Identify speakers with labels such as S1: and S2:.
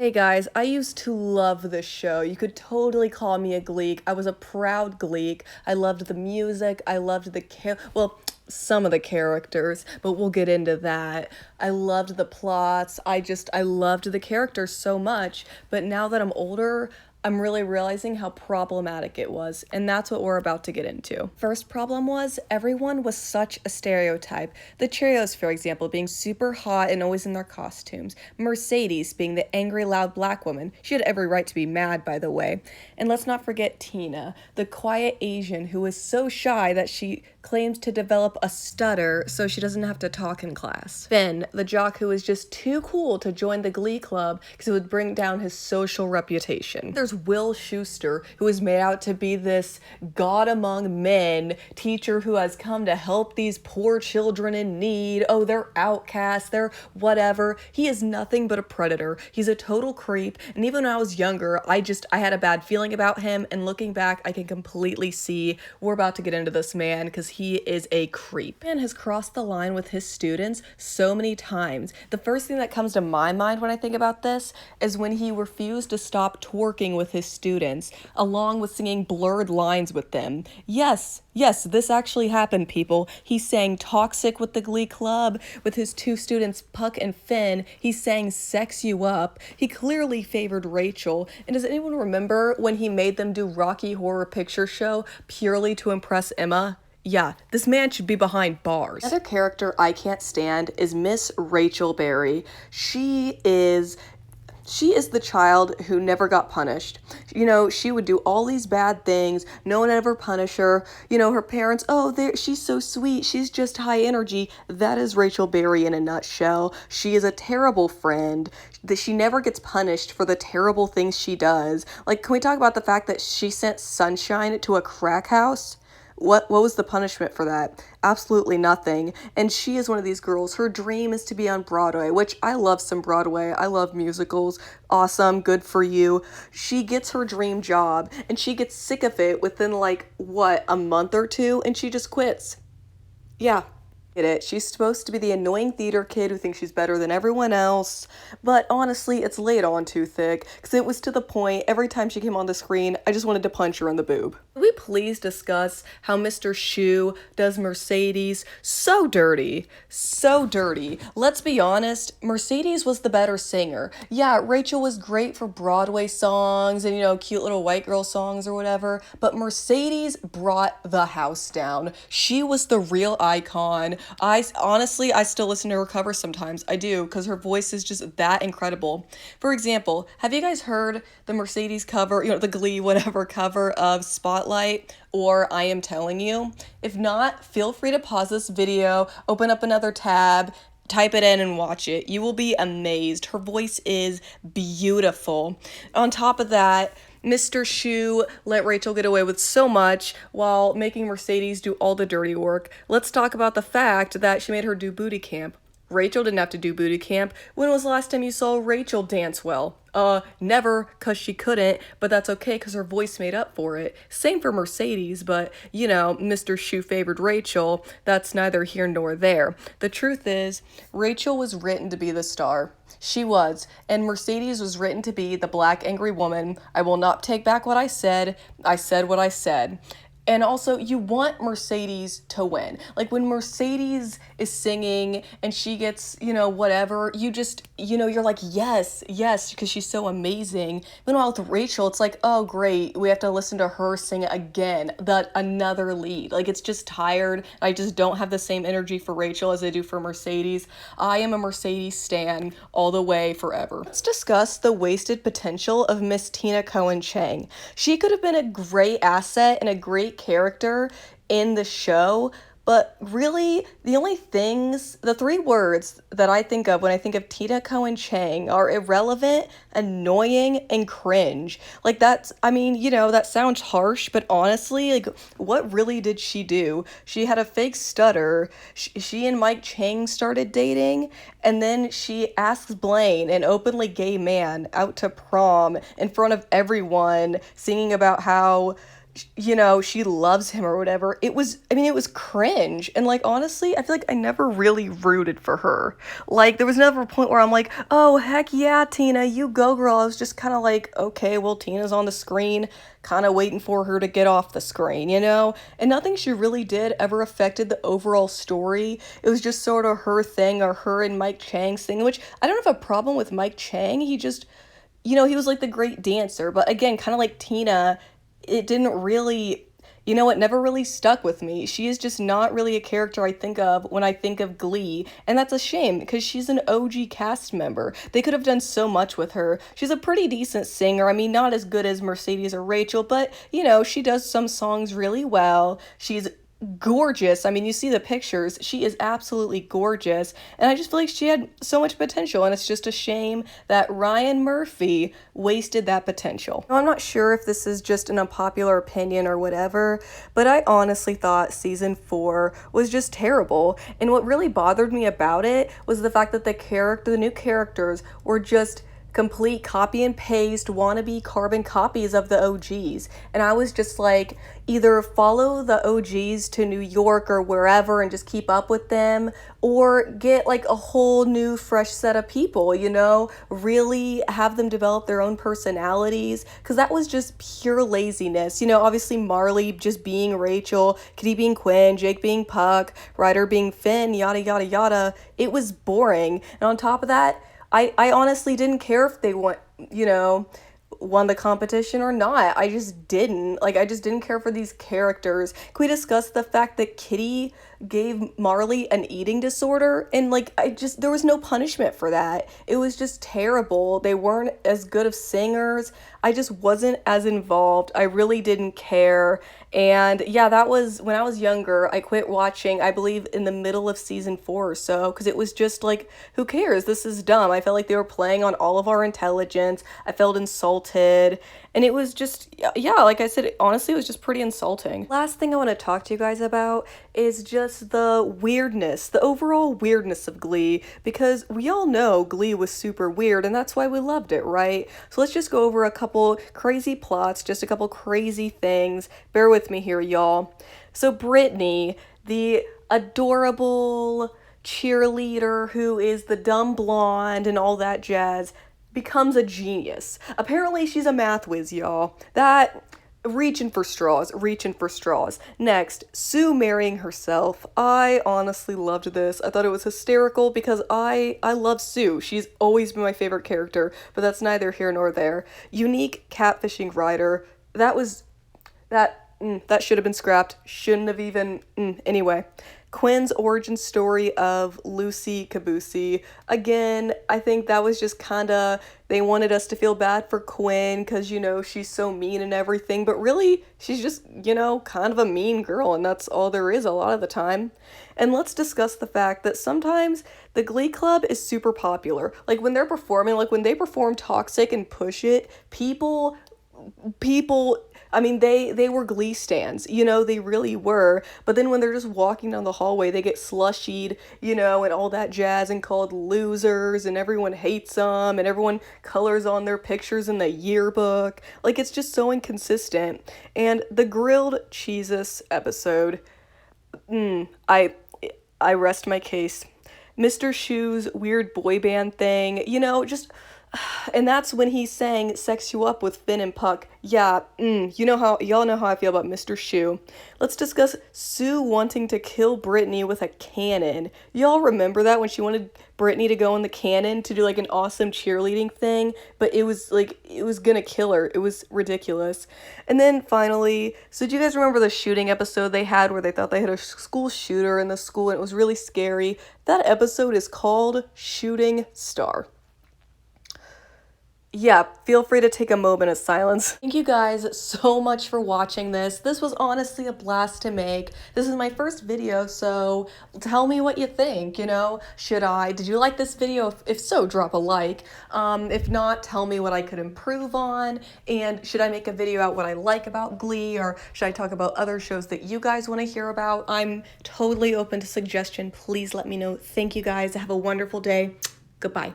S1: Hey guys, I used to love this show. You could totally call me a Gleek. I was a proud Gleek. I loved the music. I loved some of the characters, but we'll get into that. I loved the plots. I loved the characters so much. But now that I'm older, I'm really realizing how problematic it was, and that's what we're about to get into. First problem was everyone was such a stereotype. The Cheerios, for example, being super hot and always in their costumes. Mercedes being the angry, loud black woman. She had every right to be mad, by the way. And let's not forget Tina, the quiet Asian who is so shy that she claims to develop a stutter so she doesn't have to talk in class. Finn, the jock who is just too cool to join the Glee Club because it would bring down his social reputation. There's Will Schuester, who is made out to be this god among men teacher who has come to help these poor children in need. Oh, they're outcasts, they're whatever. He is nothing but a predator. He's a total creep, and even when I was younger, I had a bad feeling about him, and looking back, I can completely see we're about to get into this man because he is a creep. Man has crossed the line with his students so many times. The first thing that comes to my mind when I think about this is when he refused to stop twerking with his students, along with singing blurred lines with them. Yes, this actually happened, people. He sang Toxic with the Glee Club. With his two students, Puck and Finn, he sang Sex You Up. He clearly favored Rachel. And does anyone remember when he made them do Rocky Horror Picture Show purely to impress Emma? Yeah, this man should be behind bars. Another character I can't stand is Miss Rachel Berry. She is the child who never got punished. You know, she would do all these bad things. No one ever punish her. You know, her parents, she's so sweet. She's just high energy. That is Rachel Berry in a nutshell. She is a terrible friend. That she never gets punished for the terrible things she does. Like, can we talk about the fact that she sent Sunshine to a crack house? What was the punishment for that? Absolutely nothing. And she is one of these girls. Her dream is to be on Broadway, which I love some Broadway. I love musicals. Awesome. Good for you. She gets her dream job and she gets sick of it within a month or two, and she just quits. Yeah. Get it. She's supposed to be the annoying theater kid who thinks she's better than everyone else, but honestly, it's laid on too thick, because it was to the point, every time she came on the screen, I just wanted to punch her in the boob. Can we please discuss how Mr. Shu does Mercedes so dirty? So dirty. Let's be honest, Mercedes was the better singer. Yeah, Rachel was great for Broadway songs and, cute little white girl songs or whatever, but Mercedes brought the house down. She was the real icon. I still listen to her cover sometimes. I do, because her voice is just that incredible. For example, have you guys heard the Mercedes cover, the Glee whatever cover of Spotlight or I Am Telling You? If not, feel free to pause this video, open up another tab, type it in and watch it. You will be amazed. Her voice is beautiful. On top of that, Mr. Shu let Rachel get away with so much while making Mercedes do all the dirty work. Let's talk about the fact that she made her do booty camp. Rachel didn't have to do booty camp. When was the last time you saw Rachel dance well? Never, cause she couldn't, but that's okay cause her voice made up for it. Same for Mercedes, but Mr. Shu favored Rachel. That's neither here nor there. The truth is, Rachel was written to be the star. She was, and Mercedes was written to be the black angry woman. I will not take back what I said. I said what I said. And also, you want Mercedes to win. Like, when Mercedes is singing and she gets, whatever, you just, you're like, yes, because she's so amazing. Meanwhile, with Rachel, it's like, oh, great, we have to listen to her sing again, another lead. Like, it's just tired. I just don't have the same energy for Rachel as I do for Mercedes. I am a Mercedes stan all the way forever. Let's discuss the wasted potential of Miss Tina Cohen-Chang. She could have been a great asset and a great character in the show, but really the three words that I think of when I think of Tina Cohen-Chang are irrelevant, annoying, and cringe. That sounds harsh, but honestly, what really did she do? She had a fake stutter. She and Mike Chang started dating, and then she asks Blaine, an openly gay man, out to prom in front of everyone, singing about how she loves him or whatever. It was cringe. And like, honestly, I feel like I never really rooted for her. Like, there was never a point where I'm like, oh, heck yeah, Tina, you go, girl. I was just kind of like, okay, well, Tina's on the screen, kind of waiting for her to get off the screen. And nothing she really did ever affected the overall story. It was just sort of her thing, or her and Mike Chang's thing, which I don't have a problem with Mike Chang. He just, he was like the great dancer. But again, kind of like Tina, it didn't really, it never really stuck with me. She is just not really a character I think of when I think of Glee, and that's a shame because she's an OG cast member. They could have done so much with her. She's a pretty decent singer. I mean, not as good as Mercedes or Rachel, but she does some songs really well. She's gorgeous. I mean, you see the pictures. She is absolutely gorgeous. And I just feel like she had so much potential. And it's just a shame that Ryan Murphy wasted that potential. Now, I'm not sure if this is just an unpopular opinion or whatever, but I honestly thought season 4 was just terrible. And what really bothered me about it was the fact that the new characters were just complete copy and paste wannabe carbon copies of the OGs. And I was just like, either follow the OGs to New York or wherever and just keep up with them, or get like a whole new fresh set of people, really have them develop their own personalities, because that was just pure laziness. Obviously Marley just being Rachel, Kitty being Quinn, Jake being Puck, Ryder being Finn, yada yada yada. It was boring. And on top of that, I honestly didn't care if they won the competition or not. I just didn't. Like, I just didn't care for these characters. Can we discuss the fact that Kitty gave Marley an eating disorder? And like, there was no punishment for that. It was just terrible. They weren't as good of singers. I just wasn't as involved. I really didn't care. And yeah, that was when I was younger. I quit watching, I believe, in the middle of season 4 or so, because it was just like, who cares? This is dumb. I felt like they were playing on all of our intelligence. I felt insulted. And it was just, yeah, like I said, honestly, it was just pretty insulting. Last thing I want to talk to you guys about is just the weirdness, the overall weirdness of Glee, because we all know Glee was super weird, and that's why we loved it, right? So let's just go over a couple crazy plots, just a couple crazy things. Bear with me here, y'all. So Brittany, the adorable cheerleader who is the dumb blonde and all that jazz, becomes a genius. Apparently she's a math whiz, y'all. Reaching for straws. Next, Sue marrying herself. I honestly loved this. I thought it was hysterical because I love Sue. She's always been my favorite character, but that's neither here nor there. Unique catfishing Ryder. That should have been scrapped. Shouldn't have even, anyway. Quinn's origin story of Lucy Caboose. Again, I think that was just kinda, they wanted us to feel bad for Quinn because, she's so mean and everything, but really, she's just, kind of a mean girl, and that's all there is a lot of the time. And let's discuss the fact that sometimes the Glee Club is super popular. Like, when they're performing, like when they perform Toxic and Push It, people, I mean, they were Glee stans, they really were. But then when they're just walking down the hallway, they get slushied, and all that jazz, and called losers, and everyone hates them, and everyone colors on their pictures in the yearbook. Like, it's just so inconsistent. And the grilled cheeses episode, I rest my case. Mr. Shu's weird boy band thing, just... And that's when he sang Sex You Up with Finn and Puck. Yeah, y'all know how I feel about Mr. Shu. Let's discuss Sue wanting to kill Brittany with a cannon. Y'all remember that when she wanted Brittany to go in the cannon to do like an awesome cheerleading thing, but it was gonna kill her. It was ridiculous. And then finally, so do you guys remember the shooting episode they had where they thought they had a school shooter in the school and it was really scary? That episode is called Shooting Star. Yeah, feel free to take a moment of silence. Thank you guys so much for watching this. This was honestly a blast to make. This is my first video, so tell me what you think, did you like this video? If so, drop a like. If not, tell me what I could improve on, and should I make a video out what I like about Glee, or should I talk about other shows that you guys want to hear about? I'm totally open to suggestion. Please let me know. Thank you guys. Have a wonderful day. Goodbye.